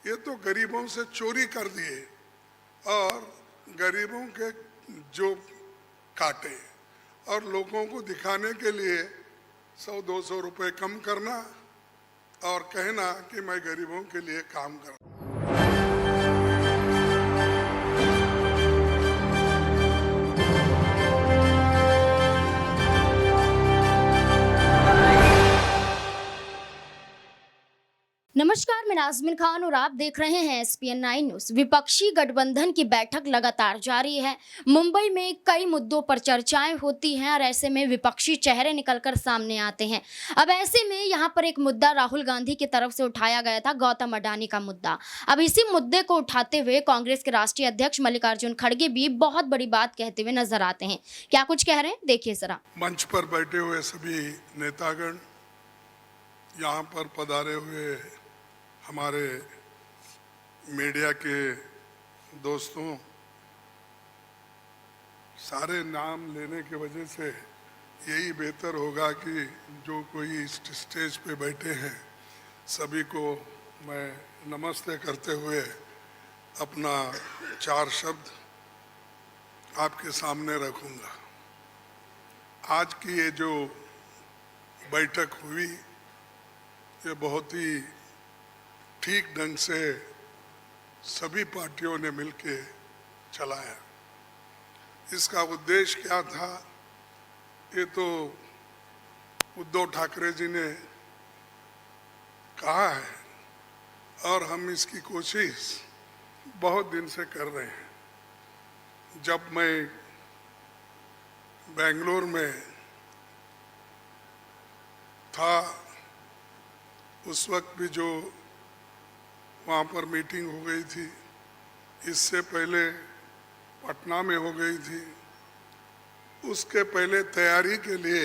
ये तो गरीबों से चोरी कर दिए और गरीबों के जो काटे और लोगों को दिखाने के लिए 100-200 रुपए कम करना और कहना कि मैं गरीबों के लिए काम कर रहा हूं। नमस्कार, मैं नाज़मीन खान और आप देख रहे हैं SPN 9 न्यूज़। विपक्षी गठबंधन की बैठक लगातार जारी है। मुंबई में कई मुद्दों पर चर्चाएं होती हैं और ऐसे में विपक्षी चेहरे निकलकर सामने आते हैं। अब ऐसे में यहां पर एक मुद्दा राहुल गांधी की तरफ से उठाया गया था, गौतम अडानी का मुद्दा। अब इसी मुद्दे को उठाते हुए कांग्रेस के राष्ट्रीय अध्यक्ष मल्लिकार्जुन खड़गे भी बहुत बड़ी बात कहते हुए नजर आते हैं। क्या कुछ कह रहे हैं, देखिए जरा। मंच पर बैठे हुए सभी नेतागण, यहाँ पर पधारे हुए हमारे मीडिया के दोस्तों, सारे नाम लेने की वजह से यही बेहतर होगा कि जो कोई इस स्टेज पे बैठे हैं सभी को मैं नमस्ते करते हुए अपना 4 शब्द आपके सामने रखूंगा। आज की ये जो बैठक हुई ये बहुत ही ठीक ढंग से सभी पार्टियों ने मिलके चलाया। इसका उद्देश्य क्या था ये तो उद्धव ठाकरे जी ने कहा है और हम इसकी कोशिश बहुत दिन से कर रहे हैं। जब मैं बेंगलोर में था उस वक्त भी जो वहाँ पर मीटिंग हो गई थी, इससे पहले पटना में हो गई थी, उसके पहले तैयारी के लिए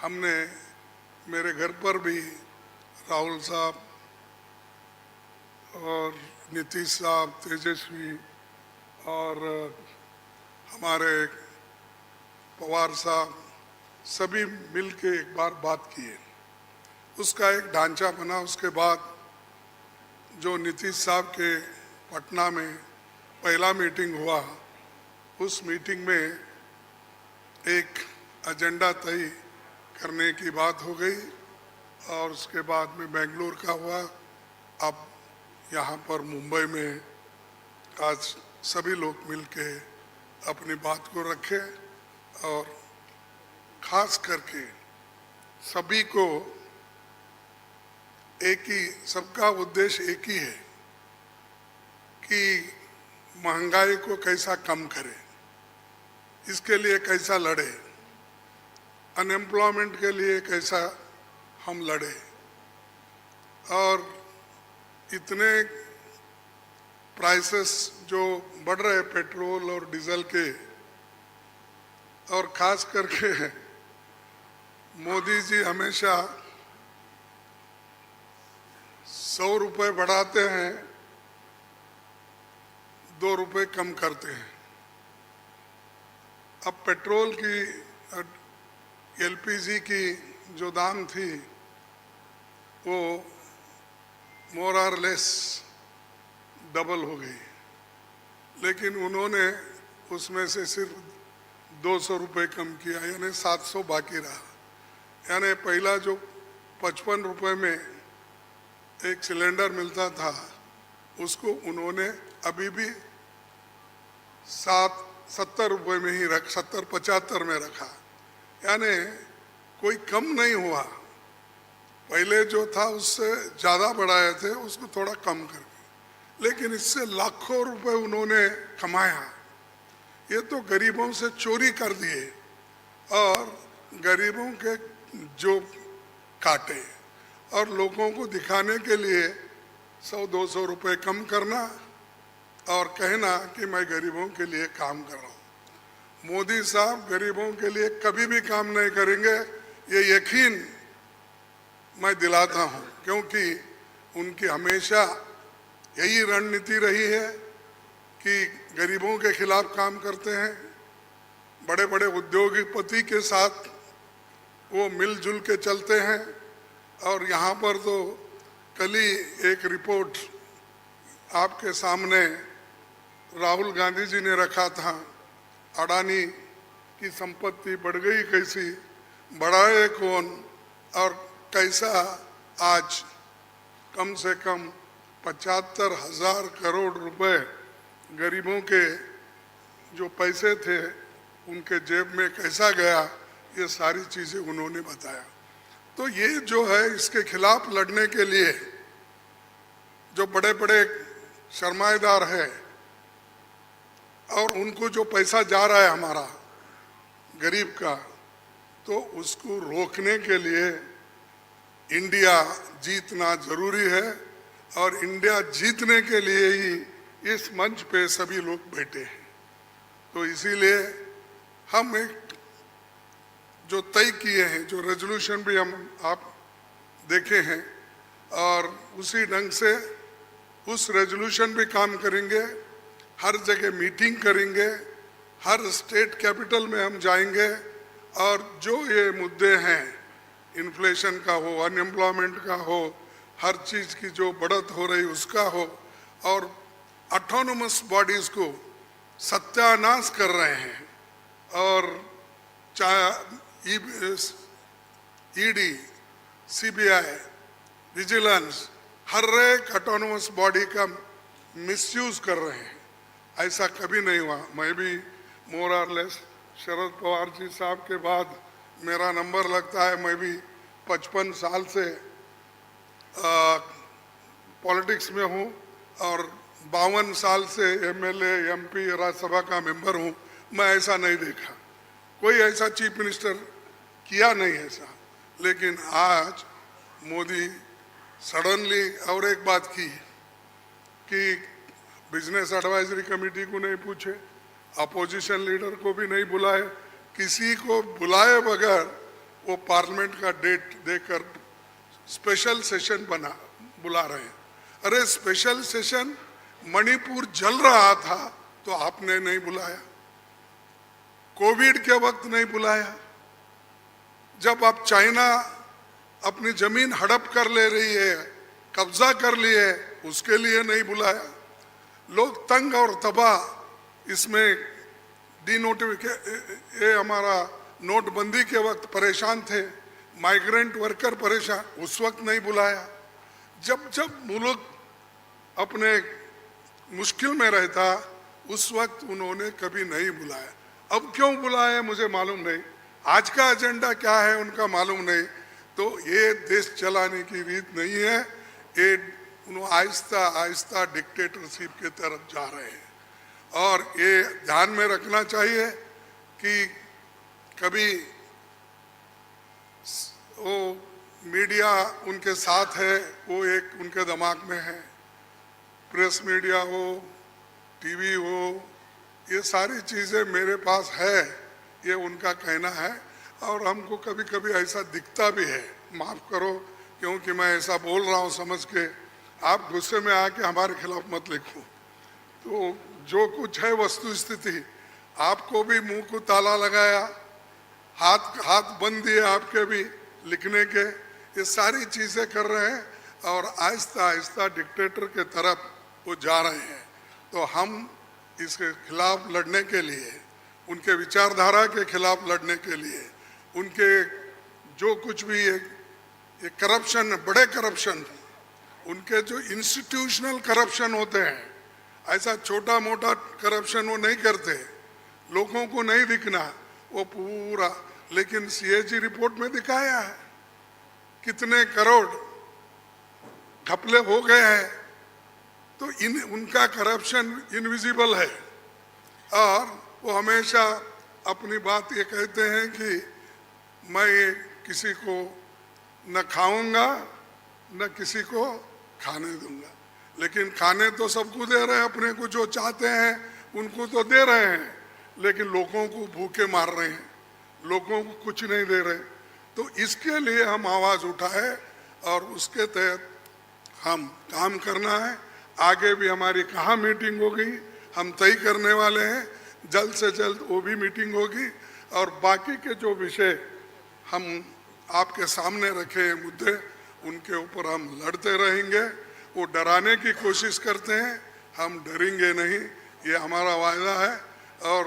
हमने मेरे घर पर भी राहुल साहब और नीतीश साहब, तेजस्वी और हमारे पवार साहब सभी मिलके एक बार बात किए। उसका एक ढांचा बना। उसके बाद जो नीतीश साहब के पटना में पहला मीटिंग हुआ, उस मीटिंग में एक एजेंडा तय करने की बात हो गई और उसके बाद में बेंगलोर का हुआ। अब यहाँ पर मुंबई में आज सभी लोग मिलके अपनी बात को रखे और खास करके सभी को एक ही, सबका उद्देश्य एक ही है कि महंगाई को कैसा कम करें, इसके लिए कैसा लड़े, अनएम्प्लॉयमेंट के लिए कैसा हम लड़े। और इतने प्राइसेस जो बढ़ रहे पेट्रोल और डीजल के, और खास करके मोदी जी हमेशा 100 रुपए बढ़ाते हैं, 2 रुपए कम करते हैं। अब पेट्रोल की, LPG की जो दाम थी वो मोर और लेस डबल हो गई, लेकिन उन्होंने उसमें से सिर्फ 200 रुपए कम किया, यानी 700 बाकी रहा। यानी पहला जो 55 रुपए में एक सिलेंडर मिलता था उसको उन्होंने अभी भी 70 रुपए में ही 70-75 में रखा, यानी कोई कम नहीं हुआ। पहले जो था उससे ज़्यादा बढ़ाए थे, उसको थोड़ा कम करके, लेकिन इससे लाखों रुपए उन्होंने कमाया। ये तो गरीबों से चोरी कर दिए और गरीबों के जो काटे और लोगों को दिखाने के लिए 100-200 रुपए कम करना और कहना कि मैं गरीबों के लिए काम कर रहा हूँ। मोदी साहब गरीबों के लिए कभी भी काम नहीं करेंगे, ये यकीन मैं दिलाता हूँ, क्योंकि उनकी हमेशा यही रणनीति रही है कि गरीबों के खिलाफ काम करते हैं। बड़े बड़े उद्योगपति के साथ वो मिलजुल के चलते हैं। और यहाँ पर तो कल ही एक रिपोर्ट आपके सामने राहुल गांधी जी ने रखा था, अडानी की संपत्ति बढ़ गई कैसी, बढ़ाए कौन और कैसा आज कम से कम 75,000 करोड़ रुपए गरीबों के जो पैसे थे उनके जेब में कैसा गया, ये सारी चीज़ें उन्होंने बताया। तो ये जो है इसके खिलाफ लड़ने के लिए जो बड़े बड़े सरमाएदार हैं और उनको जो पैसा जा रहा है हमारा गरीब का, तो उसको रोकने के लिए इंडिया जीतना जरूरी है और इंडिया जीतने के लिए ही इस मंच पे सभी लोग बैठे हैं। तो इसीलिए हम एक जो तय किए हैं, जो रेजोल्यूशन भी हम आप देखे हैं और उसी ढंग से उस रेजोल्यूशन भी काम करेंगे, हर जगह मीटिंग करेंगे, हर स्टेट कैपिटल में हम जाएंगे और जो ये मुद्दे हैं, इन्फ्लेशन का हो, अनएम्प्लॉयमेंट का हो, हर चीज़ की जो बढ़त हो रही उसका हो, और ऑटोनोमस बॉडीज़ को सत्यानाश कर रहे हैं और चाहे ईडी, सीबीआई, विजिलेंस, हर एक ऑटोनोमस बॉडी का मिसयूज कर रहे हैं। ऐसा कभी नहीं हुआ। मैं भी मोर और लेस शरद पवार जी साहब के बाद मेरा नंबर लगता है। मैं भी 55 साल से पॉलिटिक्स में हूँ और 52 साल से एमएलए, एमपी, राज्यसभा का मेंबर हूँ। मैं ऐसा नहीं देखा, कोई ऐसा चीफ मिनिस्टर किया नहीं ऐसा। लेकिन आज मोदी सडनली और एक बात की कि बिजनेस एडवाइजरी कमेटी को नहीं पूछे, अपोजिशन लीडर को भी नहीं बुलाए, किसी को बुलाए बगैर वो पार्लियामेंट का डेट देकर स्पेशल सेशन बुला रहे हैं। अरे स्पेशल सेशन, मणिपुर जल रहा था तो आपने नहीं बुलाया, कोविड के वक्त नहीं बुलाया, जब आप चाइना अपनी जमीन हड़प कर ले रही है, कब्जा कर लिए, उसके लिए नहीं बुलाया। लोग तंग और तबाह इसमें ये हमारा नोटबंदी के वक्त परेशान थे, माइग्रेंट वर्कर परेशान, उस वक्त नहीं बुलाया। जब जब मुल्क अपने मुश्किल में रहता उस वक्त उन्होंने कभी नहीं बुलाया। अब क्यों बुलाया मुझे मालूम नहीं, आज का एजेंडा क्या है उनका मालूम नहीं। तो ये देश चलाने की रीत नहीं है, ये आहिस्ता आहिस्ता डिक्टेटरशिप की तरफ जा रहे हैं। और ये ध्यान में रखना चाहिए कि कभी वो मीडिया उनके साथ है, वो एक उनके दिमाग में है, प्रेस मीडिया हो, टीवी हो, ये सारी चीज़ें मेरे पास है, ये उनका कहना है। और हमको कभी कभी ऐसा दिखता भी है, माफ़ करो क्योंकि मैं ऐसा बोल रहा हूँ समझ के, आप गुस्से में आके हमारे खिलाफ मत लिखो। तो जो कुछ है वस्तु स्थिति, आपको भी मुंह को ताला लगाया, हाथ बंद दिए आपके भी लिखने के, ये सारी चीज़ें कर रहे हैं और आहिस्ता आहिस्ता डिक्टेटर के तरफ वो जा रहे हैं। तो हम इसके खिलाफ लड़ने के लिए, उनके विचारधारा के खिलाफ लड़ने के लिए, उनके जो कुछ भी ये करप्शन, बड़े करप्शन, उनके जो इंस्टीट्यूशनल करप्शन होते हैं, ऐसा छोटा मोटा करप्शन वो नहीं करते, लोगों को नहीं दिखना वो पूरा। लेकिन सीएजी रिपोर्ट में दिखाया है कितने करोड़ घपले हो गए हैं। तो उनका करप्शन इनविजिबल है और वो हमेशा अपनी बात ये कहते हैं कि मैं किसी को न खाऊंगा न किसी को खाने दूंगा। लेकिन खाने तो सबको दे रहे हैं, अपने को जो चाहते हैं उनको तो दे रहे हैं, लेकिन लोगों को भूखे मार रहे हैं, लोगों को कुछ नहीं दे रहे। तो इसके लिए हम आवाज़ उठाए और उसके तहत हम काम करना है। आगे भी हमारी कहाँ मीटिंग होगी हम तय करने वाले हैं, जल्द से जल्द वो भी मीटिंग होगी। और बाकी के जो विषय हम आपके सामने रखे मुद्दे, उनके ऊपर हम लड़ते रहेंगे, वो डराने की कोशिश करते हैं। हम डरेंगे नहीं, ये हमारा वायदा है और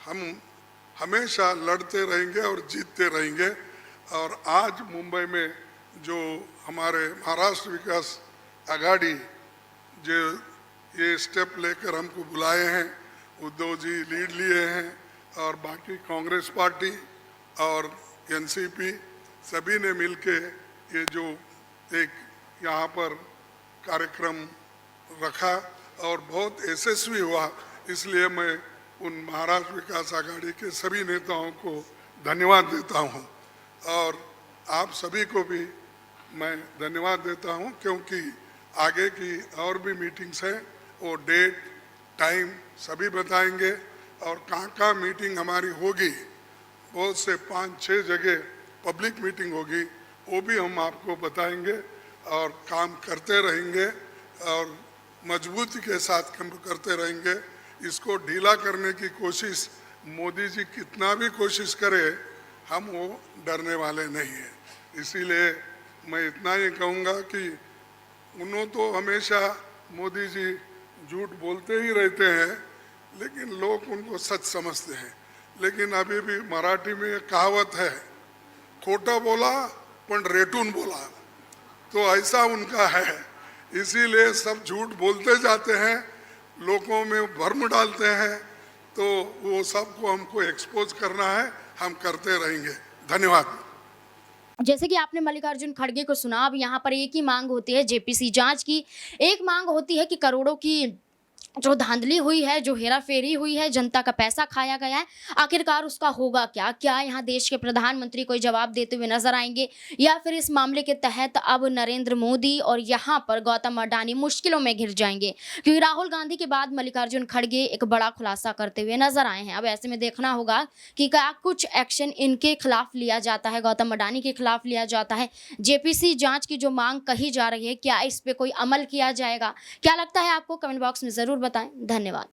हम हमेशा लड़ते रहेंगे और जीतते रहेंगे। और आज मुंबई में जो हमारे महाराष्ट्र विकास आघाड़ी जो ये स्टेप लेकर हमको बुलाए हैं, उद्धव जी लीड लिए हैं और बाकी कांग्रेस पार्टी और एनसीपी सभी ने मिलके ये जो एक यहाँ पर कार्यक्रम रखा और बहुत यशस्वी हुआ, इसलिए मैं उन महाराष्ट्र विकास आघाड़ी के सभी नेताओं को धन्यवाद देता हूँ और आप सभी को भी मैं धन्यवाद देता हूँ, क्योंकि आगे की और भी मीटिंग्स हैं, वो डेट टाइम सभी बताएंगे और कहाँ मीटिंग हमारी होगी, बहुत से 5-6 जगह पब्लिक मीटिंग होगी, वो भी हम आपको बताएंगे और काम करते रहेंगे और मजबूती के साथ काम करते रहेंगे। इसको ढीला करने की कोशिश मोदी जी कितना भी कोशिश करे, हम वो डरने वाले नहीं हैं। इसीलिए मैं इतना ही कहूँगा कि उन्होंने तो हमेशा मोदी जी झूठ बोलते ही रहते हैं, लेकिन लोग उनको सच समझते हैं। लेकिन अभी भी मराठी में एक कहावत है, खोटा बोला पण रेटून बोला, तो ऐसा उनका है। इसीलिए सब झूठ बोलते जाते हैं, लोगों में भ्रम डालते हैं, तो वो सबको हमको एक्सपोज करना है, हम करते रहेंगे। धन्यवाद। जैसे कि आपने मल्लिकार्जुन खड़गे को सुना, अब यहाँ पर एक ही मांग होती है जेपीसी जांच की। एक मांग होती है कि करोड़ों की जो धांधली हुई है, जो हेरा फेरी हुई है, जनता का पैसा खाया गया है, आखिरकार उसका होगा क्या? क्या यहाँ देश के प्रधानमंत्री कोई जवाब देते हुए नजर आएंगे, या फिर इस मामले के तहत अब नरेंद्र मोदी और यहाँ पर गौतम अडानी मुश्किलों में घिर जाएंगे? क्योंकि राहुल गांधी के बाद मल्लिकार्जुन खड़गे एक बड़ा खुलासा करते हुए नजर आए हैं। अब ऐसे में देखना होगा कि क्या कुछ एक्शन इनके खिलाफ लिया जाता है, गौतम अडानी के खिलाफ लिया जाता है। जेपीसी जांच की जो मांग कही जा रही है, क्या इस पे कोई अमल किया जाएगा? क्या लगता है आपको? कमेंट बॉक्स में जरूर बताएं। धन्यवाद।